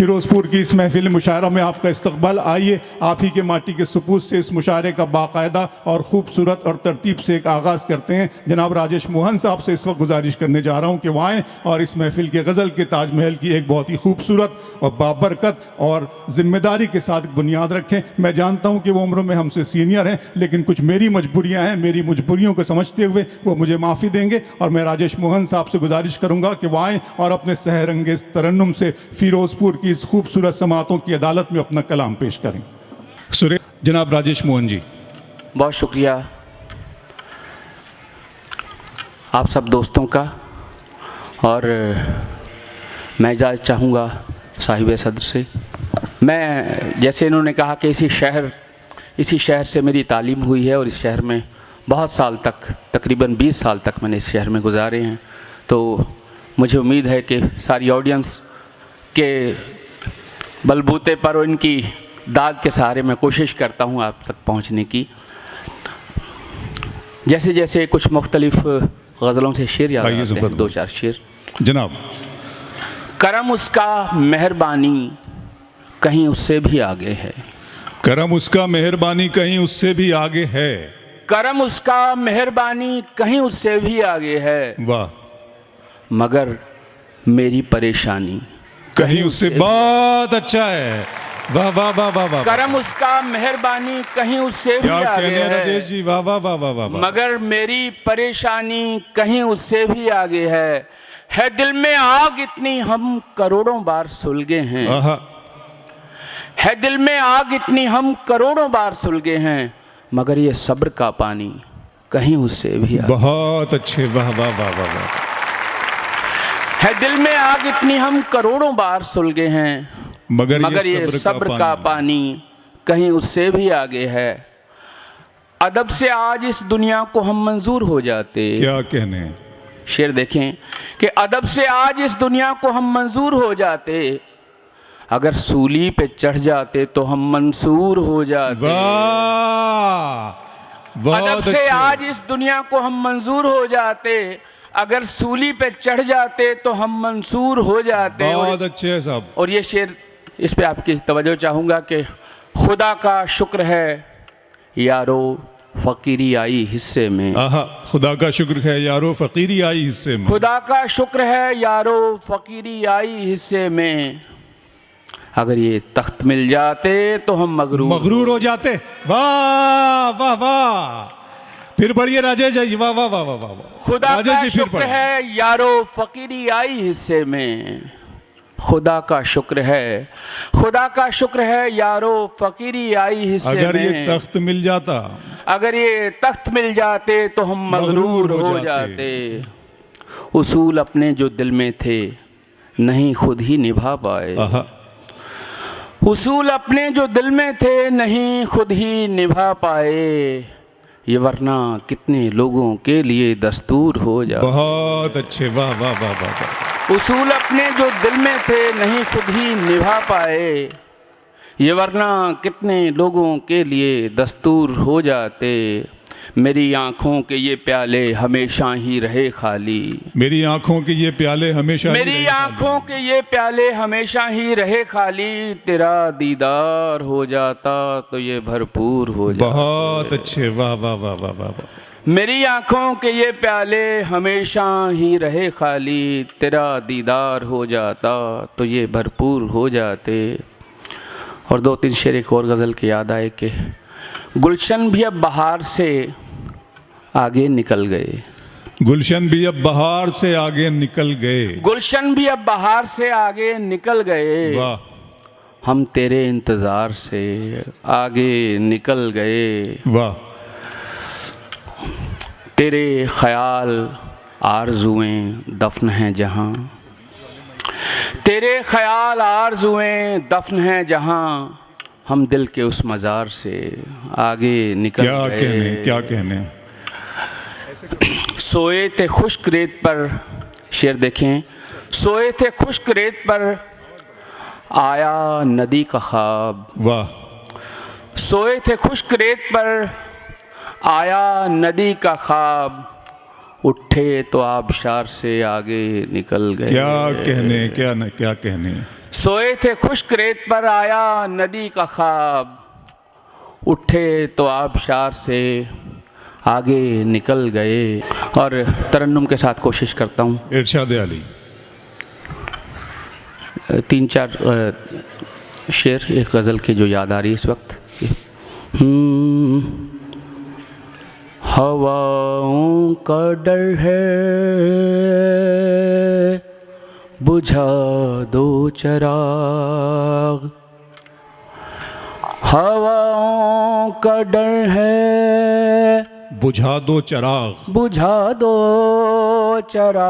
फ़िरोज़पुर की इस महफ़िल मुशायरा में आपका इस्तकबाल। आइए आप ही के माटी के सुपूत से इस मुशायरे का बाकायदा और ख़ूबसूरत और तरतीब से एक आगाज़ करते हैं। जनाब राजेश मोहन साहब से इस वक्त गुजारिश करने जा रहा हूँ कि वह आएँ और इस महफ़िल के गज़ल के ताजमहल की एक बहुत ही खूबसूरत और बाबरकत और ज़िम्मेदारी के साथ बुनियाद रखें। मैं जानता हूँ कि वो उम्र में हमसे सीनियर हैं, लेकिन कुछ मेरी मजबूरियाँ हैं, मेरी मजबूरियों को समझते हुए वो मुझे माफ़ी देंगे और मैं राजेश मोहन साहब से गुजारिश करूँगा कि वह आएँ और अपने सहरंगेज़ तरन्नुम से फ़िरोज़पुर की इस खूबसूरत समातों की अदालत में अपना कलाम पेश करें। सुरे जनाब राजेश मोहन जी। बहुत शुक्रिया आप सब दोस्तों का। और मैं इजाज़त चाहूँगा साहिब सदर से। मैं जैसे इन्होंने कहा कि इसी शहर से मेरी तालीम हुई है और इस शहर में बहुत साल तक, तकरीबन 20 साल तक मैंने इस शहर में गुजारे हैं, तो मुझे उम्मीद है कि सारी ऑडियंस के बलबूते पर और इनकी दाद के सहारे मैं कोशिश करता हूँ आप तक पहुँचने की। जैसे जैसे कुछ मुख्तलिफ गज़लों से शेर याद आते हैं, 2-4 शेर जनाब। करम उसका मेहरबानी कहीं उससे भी आगे है। करम उसका मेहरबानी कहीं उससे भी आगे है। करम उसका मेहरबानी कहीं उससे भी आगे है। वाह। मगर मेरी परेशानी कहीं उससे। बहुत अच्छा है। वाह वाह वाह वाह वाह। करम उसका मेहरबानी कहीं उससे भी आगे है। राजेश जी वाह वाह वाह वाह वाह। मगर मेरी परेशानी कहीं उससे भी आगे है दिल में आग इतनी हम करोड़ों बार सुलगे हैं। है दिल में आग इतनी हम करोड़ों बार सुलगे हैं, मगर ये सब्र का पानी कहीं उससे भी आगे। बहुत अच्छे। वाह वाह वाह वाह वाह। है दिल में आग इतनी हम करोड़ों बार सुलगे हैं, मगर ये सब्र का पानी कहीं उससे भी आगे है। अदब से आज इस दुनिया को हम मंजूर हो जाते। क्या कहने। शेर देखें कि अदब से आज इस दुनिया को हम मंजूर हो जाते, अगर सूली पे चढ़ जाते तो हम मंसूर हो जाते। अदब से आज इस दुनिया को हम मंजूर हो जाते, अगर सूली पे चढ़ जाते तो हम मंसूर हो जाते। बहुत अच्छे साहब। और ये शेर, इस पे आपकी तवज्जो चाहूँगा कि खुदा का शुक्र है यारो फ़कीरी आई हिस्से में। खुदा का शुक्र है यारो फ़कीरी आई हिस्से में। खुदा का शुक्र है यारो फ़कीरी आई हिस्से में, अगर ये तख्त मिल जाते तो हम मगरूर हो जाते। वाह वाह वाह। फिर पढ़िए राजेश जी। वाह वाह वाह वाह वाह। खुदा का शुक्र है यारो फ़कीरी आई हिस्से में। खुदा का शुक्र है यारो फ़कीरी आई हिस्से में। अगर ये तख्त मिल जाता, अगर ये तख्त मिल जाते तो हम मगरूर हो जाते। उसूल अपने जो दिल में थे नहीं खुद ही निभा पाए। उसूल अपने जो दिल में थे नहीं खुद ही निभा पाए, ये वरना कितने लोगों के लिए दस्तूर हो जाए। बहुत अच्छे। वाह वाह वाह वाह। उसूल अपने जो दिल में थे नहीं खुद ही निभा पाए, ये वरना कितने लोगों के लिए दस्तूर हो जाते। मेरी आँखों के ये प्याले हमेशा ही रहे खाली। मेरी आँखों के ये प्याले हमेशा मेरी आँखों के ये प्याले हमेशा ही रहे खाली, तेरा दीदार हो जाता तो ये भरपूर हो जाता। बहुत अच्छे। वाह वाह वाह वाह वाह। मेरी आँखों के ये प्याले हमेशा ही रहे खाली, तेरा दीदार हो जाता तो ये भरपूर हो जाते। और 2-3 शेर एक और गज़ल के याद आए कि गुलशन भी अब बहार से आगे निकल गए। गुलशन भी अब बहार से आगे निकल गए। गुलशन भी अब बहार से आगे निकल गए। वाह। हम तेरे इंतज़ार से आगे निकल गए। वाह। तेरे ख्याल आरज़ुएं दफन हैं जहाँ, तेरे ख्याल आरज़ुएं दफन हैं जहाँ, हम दिल के उस मज़ार से आगे निकल गए। क्या कहने। सोए थे खुश्क रेत पर, शेर देखें, सोए थे खुश्क रेत पर आया नदी का ख्वाब। वाह। सोए थे खुश्क रेत पर आया नदी का ख्वाब, उठे तो आबशार से आगे निकल गए। क्या कहने। सोए थे खुश्क रेत पर आया नदी का ख्वाब, उठे तो आबशार से आगे निकल गए। और तरन्नुम के साथ कोशिश करता हूँ। इरशाद अली। 3-4 शेर एक गज़ल की जो याद आ रही है इस वक्त। हवाओं का डर है बुझा दो चिराग, हवाओं का डर है बुझा दो चिराग, बुझा दो चिराग।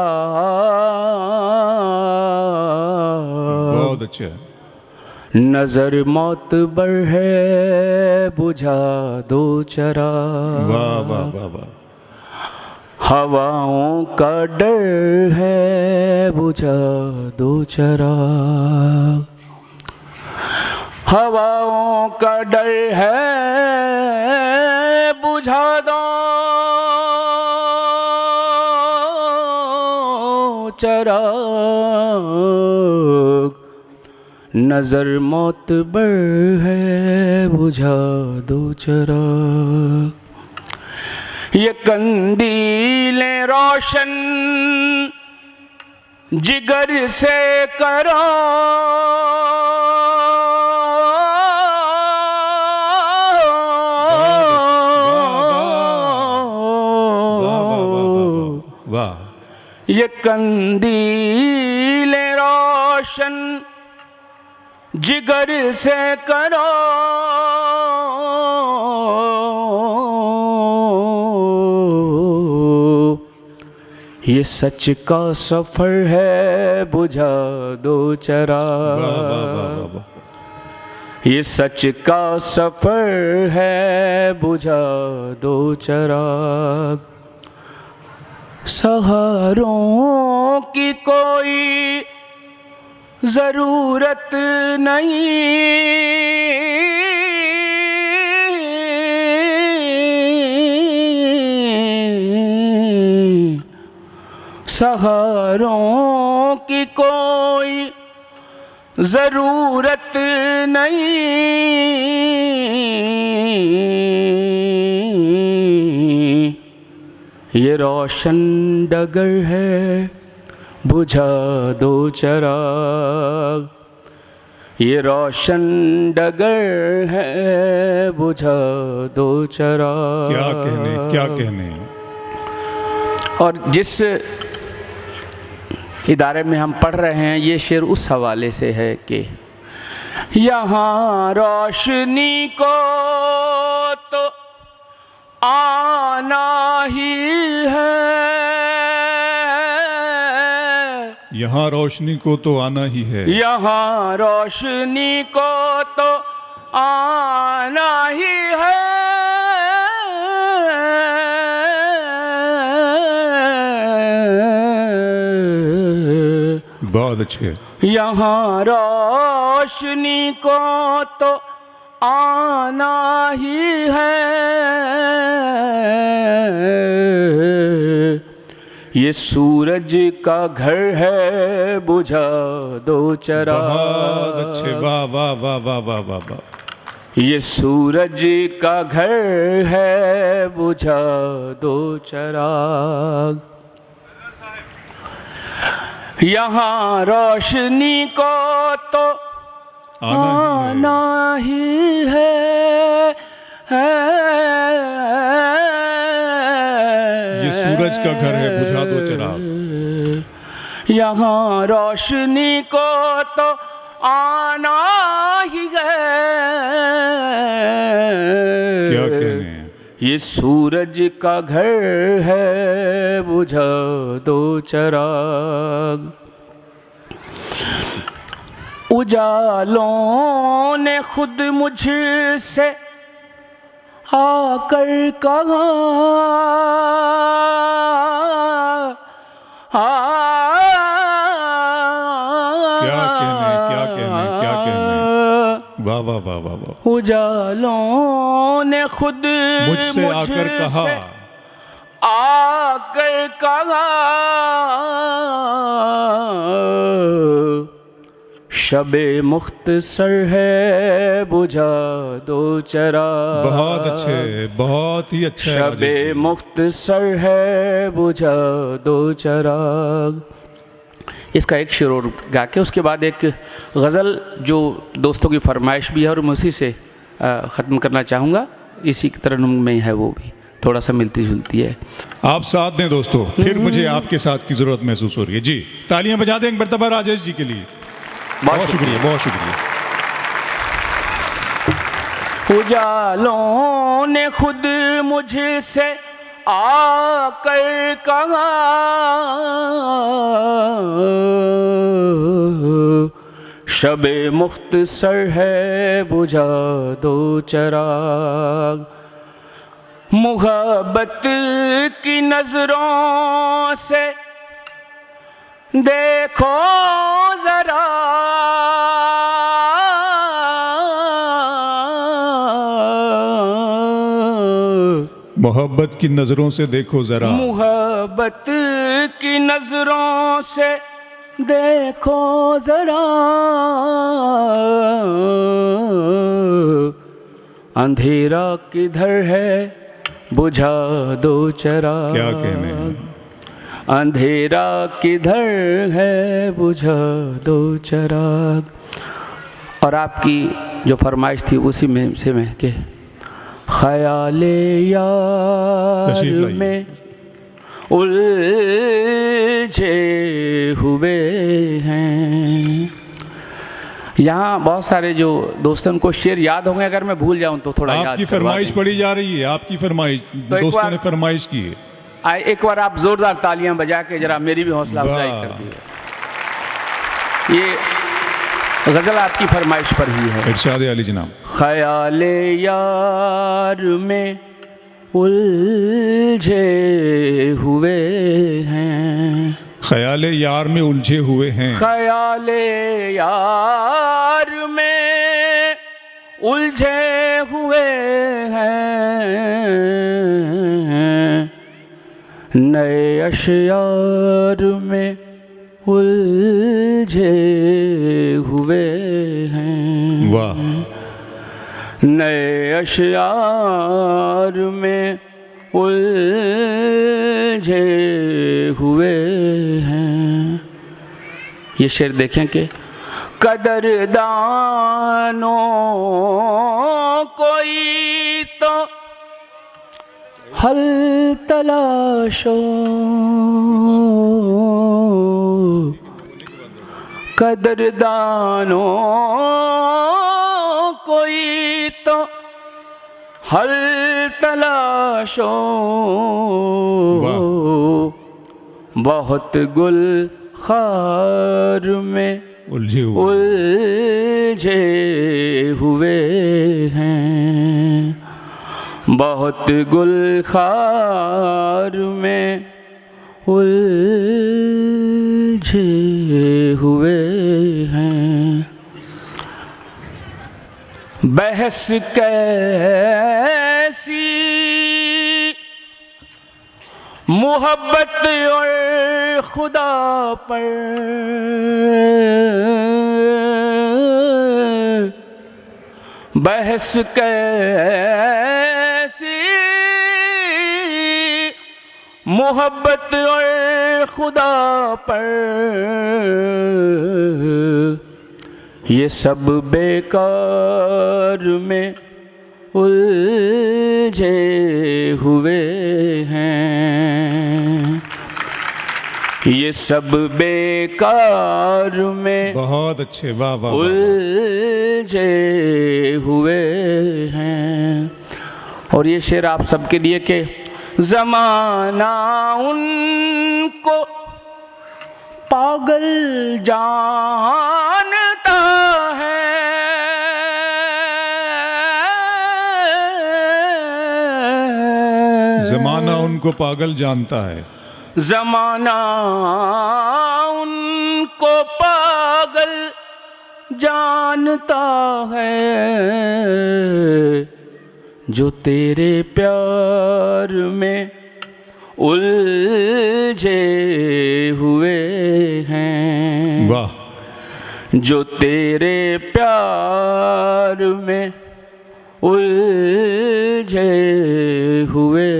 बहुत अच्छा। नजर मौत बर है बुझा दो चिराग। वाह वाह वाह वाह। हवाओं का डर है बुझा दो चिराग, हवाओं का डर है बुझा दो चिराग। नजर मौत बर है बुझा दो चिराग। ये कंदीलें रोशन जिगर से करो, ये कंदीलें रोशन जिगर से करो, ये सच का सफर है बुझा दो चिराग। ये सच का सफर है बुझा दो चिराग। सहारों की कोई जरूरत नहीं, सहारों की कोई जरूरत नहीं, ये रोशन डगर है बुझा दो चिराग। ये रोशन डगर है बुझा दो चिराग। क्या कहने, क्या कहने। और जिस इदारे में हम पढ़ रहे हैं ये शेर उस हवाले से है कि यहाँ रोशनी को तो आना ही है, यहाँ रोशनी को तो आना ही है, यहाँ रोशनी को तो आना ही है। बहुत अच्छे। यहाँ रोशनी को तो आना ही है, ये सूरज का घर है बुझा दो चिराग। बहुत अच्छे। वाह वाह वाह वाह वाह वाह वाह। ये सूरज का घर है बुझा दो चिराग। यहाँ रोशनी को तो आना ही है, ये सूरज का घर है बुझा दो चिराग। यहाँ रोशनी को तो आना ही है, क्या कहने। ये सूरज का घर है बुझा दो चिराग। उजालों ने खुद मुझसे आकर कहा, क्या कहने, क्या कहने, क्या कहने। वाह वाह वाह वाह वाह। उजालों ने खुद मुझसे आकर कहा, आकर कहा शबे मुख्तसर है बुझा दो चराग। बहुत अच्छे, बहुत ही अच्छे। शबे मुख्तसर है बुझा दो चराग। इसका एक शेर और गा के उसके बाद एक गज़ल जो दोस्तों की फरमाइश भी है और मैं उसी से ख़त्म करना चाहूँगा। इसी की तरह में है, वो भी थोड़ा सा मिलती जुलती है। आप साथ दें दोस्तों, फिर मुझे आपके साथ की ज़रूरत महसूस हो रही है। जी, तालियां बजा दें एक मरतबा राजेश जी के लिए। बहुत शुक्रिया, बहुत शुक्रिया। उजालों ने खुद मुझसे आकर कहा शबे मुख्तसर है बुझा दो चराग। मुहब्बत की नजरों से देखो जरा मोहब्बत की नजरों से देखो जरा, मोहब्बत की नजरों से देखो जरा अंधेरा किधर है बुझा दो चराग। क्या कहने हैं। अंधेरा किधर है बुझा दो चराग। और आपकी जो फरमाइश थी उसी में से मैं के ख्याले यार में उलझे हुए हैं। यहाँ बहुत सारे जो दोस्तों को शेर याद होंगे, अगर मैं भूल जाऊं तो थोड़ा याद। आपकी फरमाइश पढ़ी जा रही है, आपकी फरमाइश, तो दोस्तों ने फरमाइश की है। एक बार आप जोरदार तालियां बजा के जरा मेरी भी हौसला अफजाई कर दीजिए। ये गजल आपकी फरमाइश पर ही है। इरशाद अली जनाब। ख्याले यार में उलझे हुए हैं। ख्याले यार में उलझे हुए हैं। ख्याले यार में उलझे हुए हैं। नए अशयार में उलझे हुए हैं। वाह। नए अशयार में उलझे हुए हैं। ये शेर देखें कि कदरदानों कोई तो हल तलाशो, कदरदानों कोई तो हल तलाशो। बहुत गुल खार में उलझे हुए हैं। बहुत गुल खार में उलझे हुए हैं। बहस कैसी मोहब्बत और खुदा पर, बहस कैसी मोहब्बत और खुदा पर। ये सब बेकार में उलझे हुए हैं। ये सब बेकार में बहुत अच्छे, वाह वाह, उलझे हुए हैं। और ये शेर आप सबके लिए के ज़माना उनको पागल जानता है। ज़माना उनको पागल जानता है। ज़माना उनको पागल जानता है। जो तेरे प्यार में उलझे हुए हैं। वाह। जो तेरे प्यार में उलझे हुए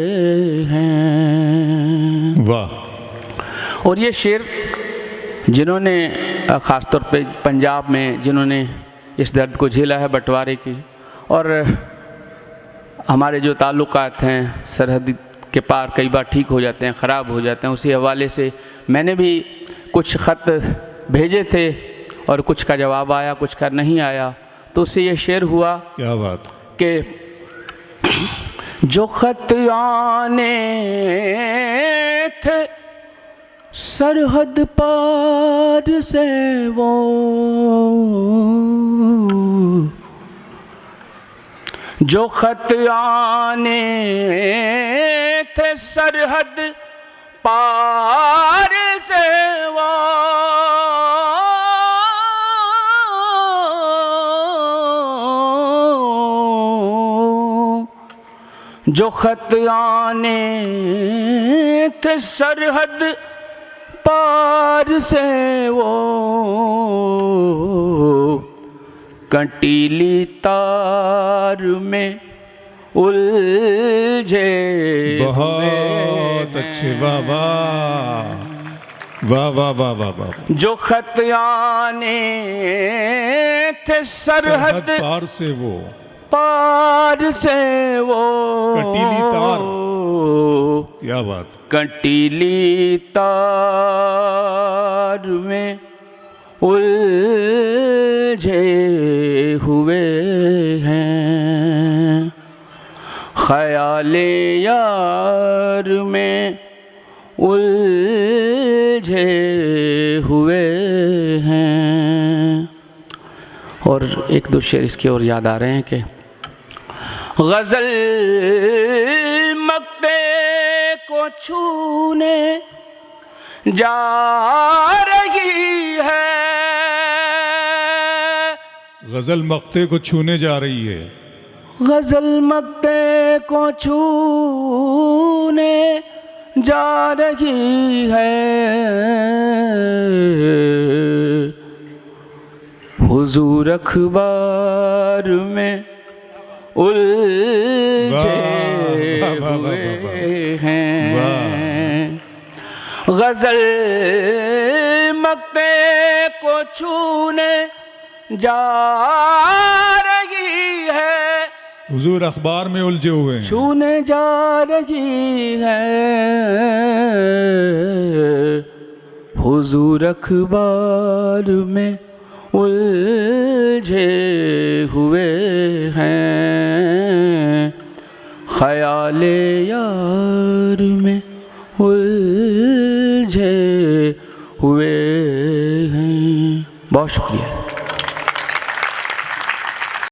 हैं। वाह। और ये शेर जिन्होंने ख़ास तौर पे पंजाब में जिन्होंने इस दर्द को झेला है बंटवारे की, और हमारे जो ताल्लुकात हैं सरहद के पार कई बार ठीक हो जाते हैं, ख़राब हो जाते हैं, उसी हवाले से मैंने भी कुछ ख़त भेजे थे और कुछ का जवाब आया, कुछ का नहीं आया। तो उससे ये शेर हुआ, क्या बात, कि जो ख़त आने थे सरहद पार से वो, जो ख़त आने थे सरहद पार से वो, जो ख़त आने थे सरहद पार से वो, कंटीली तार में उलझे। बहुत अच्छे, वाह वाह वाह वाह वाह वाह वाह। जो ख़त आने थे सरहद पार से वो, पार से वो, कंटीली तार, क्या बात, कंटीली तार में उलझे हुए हैं। ख़याले यार में उलझे हुए हैं। और एक दो शेर इसकी ओर याद आ रहे हैं कि गज़ल मक्ते को छूने जा रही है, गज़ल मक्ते को छूने जा रही है, गज़ल मक्ते को छूने जा रही है। हुजूर अखबार में उलझे हुए हैं। गज़ल मक्ते को छूने जा रही है, हुजूर अखबार में उलझे हुए हैं, छूने जा रही है। हुजूर अखबार में उलझे हुए हैं। ख़याले यार में उलझे हुए हैं। बहुत शुक्रिया।